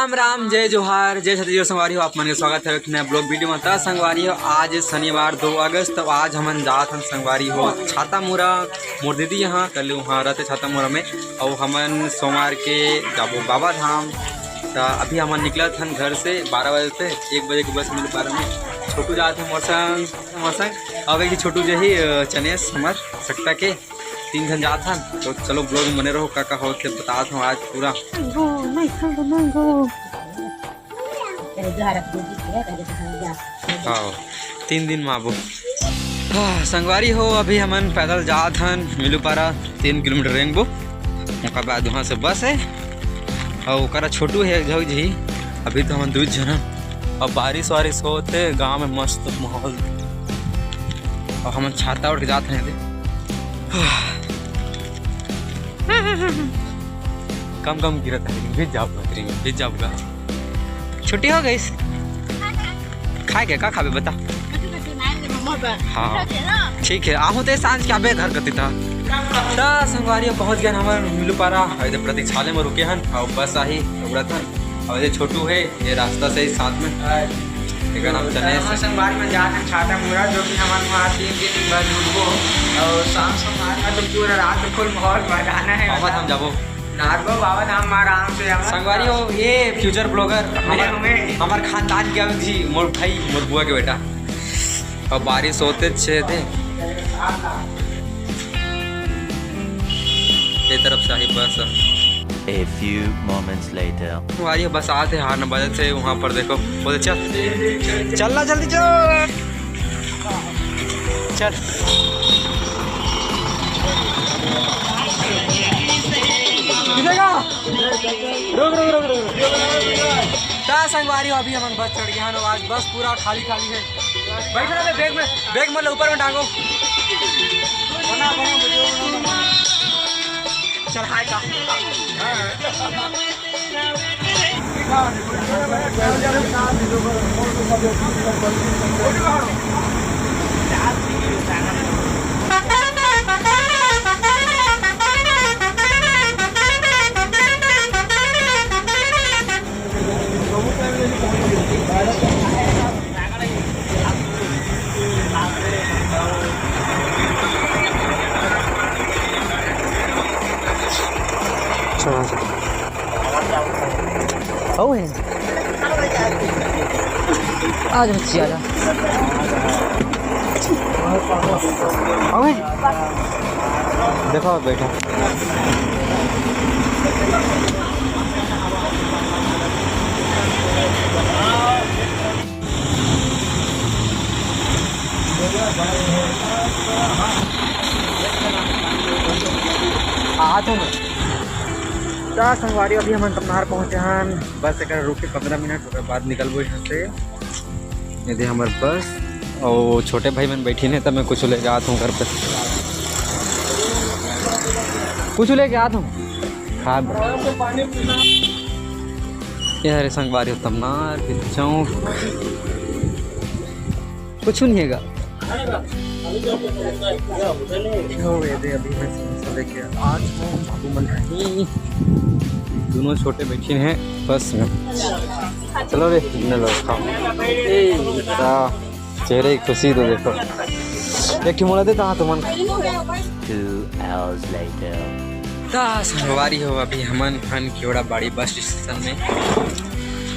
राम राम, जय जोहार, जय छत्तीसगढ़। संगवारी हो आप मन के स्वागत है एक नया ब्लॉग वीडियो में। त संगवारी हो आज शनिवार 2 अगस्त। तो आज हमन जात हन संगवारी हो छातामुरा। मोर दीदी यहाँ कल वहाँ रहते छातामुरा में, और हमन सोमवार के जाबो बाबा धाम। तो अभी हमन निकलत हन घर से 12 बजे से 1 बजे के बस मिले 12 में। छोटू जात है मोर संग अब एक छोटू जो ही चनेस हमार सकता के 3 जन जात हन। तो चलो ब्लॉग में बने रहो, का हो थे बतात हूँ आज पूरा। हाँ 3 दिन में आबो। संगवारी हो अभी हमन पैदल जात हन मिलूपारा 3 किलोमीटर रेंगबो। उसके बाद वहाँ से बस है और ओकरा छोटू है झक जी। अभी तो हम 2 जन अब बारिश वारिश होते गाँव में मस्त माहौल। और हम छाता उठ के जाते हैं कम कम गिरत है, भीज जाऊंगा। छुट्टी हो गई खाए के का खाबे बता। हाँ ठीक है, आहू तो सांझ के आबे घर कती था। संगवारी पहुँच गए हमारे मिलूपारा। इधर प्रतीक्षालय में रुके हन और बस आई उड़त हन। और ये छोटू है, ये रास्ता से ही साथ में नाम चले संगवारी में जाते हैं छातामुरा, जो कि हमारे वहाँ 3 दिन बाद रुको। और शाम संगवारी में तो पूरा रात फुल माहौल बजाना है। बाबा धाम जाबो नागो बाबा धाम आराम से संगवारी हो। ये फ्यूचर ब्लॉगर हमारे खानदान के जी, मोर भाई मोर बुआ के बेटा। और बारिश होते थे ये तरफ से ही बस। A few moments later. संगवारी बस आते हैं 9 बजे से वहाँ पर देखो। बोले चलना जल्दी चल। संगवारी अभी हम बस चढ़ गए हैं। आज बस पूरा खाली है। बैठो ना बैग में ऊपर में टांगो। चल हाय का आज बच्ची आजा देखो बैठो। संगवारी अभी हम तमनार पहुँचे हैं। बस एक रुके 15 मिनट उसके बाद निकलबो यहाँ से। यदि हमारे बस और छोटे भाई मैंने बैठी नहीं, तब मैं कुछ लेके आता हूँ घर पे। कुछ लेके आता हूँ खाद। यार संगवारी तमनार के चौक कुछ नहीं है। अभी मैं लेके आज बाबू मन दोनों छोटे बैठे हैं बस में। चलो रे चेहरे की खुशी तो देखो। एक मोड़ा देता हाँ तुमन। 2 hours later. संगवारी हो अभी हमन हन केवड़ाबाड़ी बस स्टेशन में।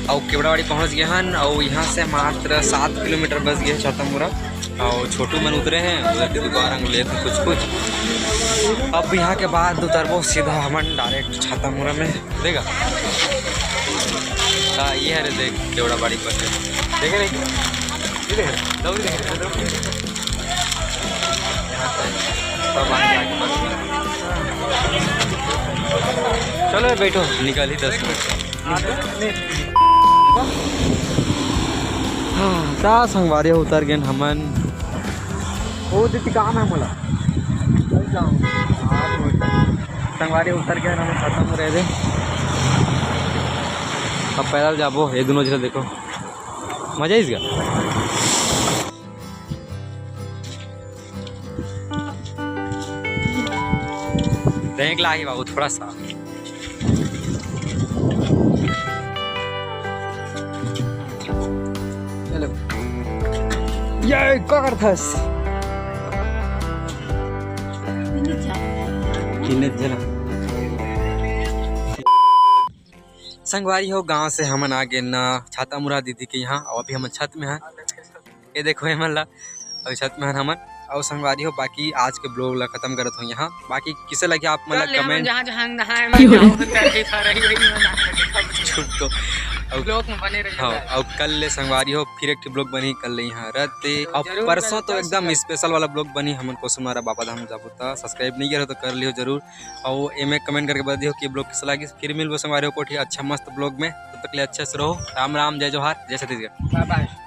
और केवड़ाबाड़ी पहुंच गए हन। और यहाँ से मात्र 7 किलोमीटर बस गए छातामुरा। और छोटू मन उतरे हैं उधर के दोबारा ले कुछ। अब यहाँ के बाद उतरबो सीधा हमन डायरेक्ट छातामुरा में देगा। ये है रे देख केवड़ाबाड़ी बस देखे नहीं चलो बैठो निकाल ही 10 मिनट। हाँ संगवारी उतर गए हमन। वो दीदी काम है मोला संगवारी उतर गए हम खत्म हो रहे थे। अब पैदल जाबो ये दोनों जगह देखो मजा इसका। देख ला बाबू थोड़ा सा ये का करथस संगवारी हो गांव से हमन आ गए ना छाता मुरा दीदी के यहाँ और अभी हम छत में हैं। ये देखो हमन ला अभी छत में हैं हमन और संगवारी हो बाकी आज के ब्लॉग ला खत्म करत हो यहाँ। बाकी किसे लगे आप मतलब कमेंट छुप तो ब्लॉग में बने रहिए। हाँ और कल ले संगवारी हो फिर एक ब्लॉग बनी कल ले यहाँ रहते और परसों तो एकदम स्पेशल वाला ब्लॉग बनी हमन को सुनारा बाबा धाम जाबो ता सब्सक्राइब नहीं करो तो कर लियो जरूर और एमे कमेंट करके बता दियो कि ब्लॉग कैसा लगी। फिर मिलबो संगवारी हो कोठी अच्छा मस्त ब्लॉग में, तब तक ले अच्छे से रहो। राम राम जय जोहार जय छत्तीसगढ़ बाय बाय।